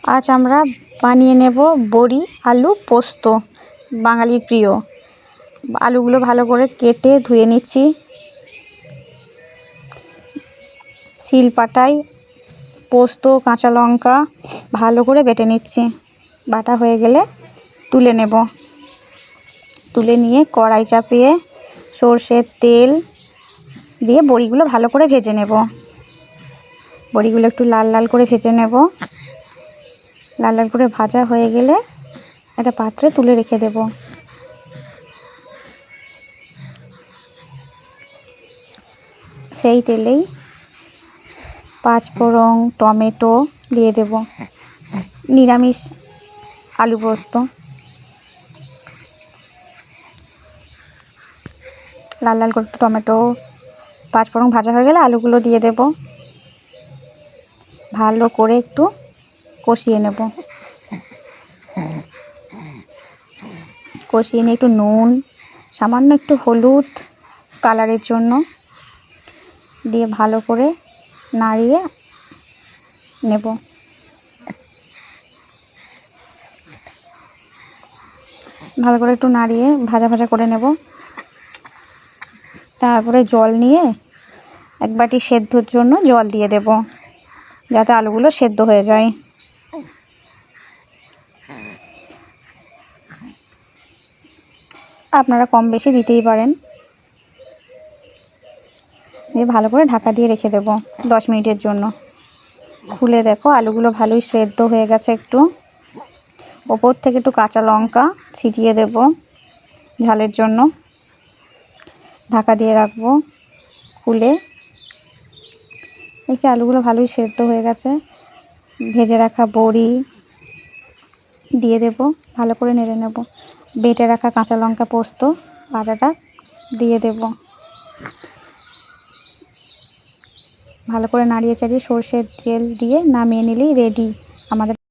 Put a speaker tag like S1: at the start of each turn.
S1: আজ আমরা বানিয়ে নেব বড়ি আলু পোস্ত, বাঙালির প্রিয়। আলুগুলো ভালো করে কেটে ধুয়ে নিচ্ছি। শিলপাটায় পোস্ত কাঁচা লঙ্কা ভালো করে বেটে নিচ্ছি। বাটা হয়ে গেলে তুলে নেব। তুলে নিয়ে কড়াই চাপিয়ে সর্ষের তেল দিয়ে বড়িগুলো ভালো করে ভেজে নেব। বড়িগুলো একটু লাল লাল করে ভেজে নেব। লাল লাল করে ভাজা হয়ে গেলে একটা পাত্রে তুলে রেখে দেব। সেই তেলেই পাঁচফোড়ন, টমেটো দিয়ে দেব। নিরামিষ আলু পোস্ত। লাল লাল করে টমেটো পাঁচফোড়ন ভাজা হয়ে গেলে আলুগুলো দিয়ে দেব। ভালো করে একটু কষিয়ে নেব। কষিয়ে নিয়ে একটু নুন, সামান্য একটু হলুদ কালারের জন্য দিয়ে ভালো করে নাড়িয়ে নেব। ভালো করে একটু নাড়িয়ে ভাজা ভাজা করে নেব। তারপরে জল নিয়ে এক বাটি সেদ্ধর জন্য জল দিয়ে দেব, যাতে আলুগুলো সেদ্ধ হয়ে যায়। আপনারা কম বেশি দিতেই পারেন। দিয়ে ভালো করে ঢাকা দিয়ে রেখে দেব 10 মিনিটের জন্য। খুলে দেখো আলুগুলো ভালোই সেদ্ধ হয়ে গেছে। একটু ওপর থেকে একটু কাঁচা লঙ্কা ছিটিয়ে দেব ঝালের জন্য। ঢাকা দিয়ে রাখবো। খুলে দেখছি আলুগুলো ভালোই সেদ্ধ হয়ে গেছে। ভেজে রাখা বড়ি দিয়ে দেব, ভালো করে নেড়ে নেব। বেটে রাখা কাঁচা লঙ্কা পোস্ত বাটাটা দিয়ে দেব। ভালো করে নাড়িয়ে চাড়িয়ে সর্ষের তেল দিয়ে নামিয়ে নিলেই রেডি আমাদের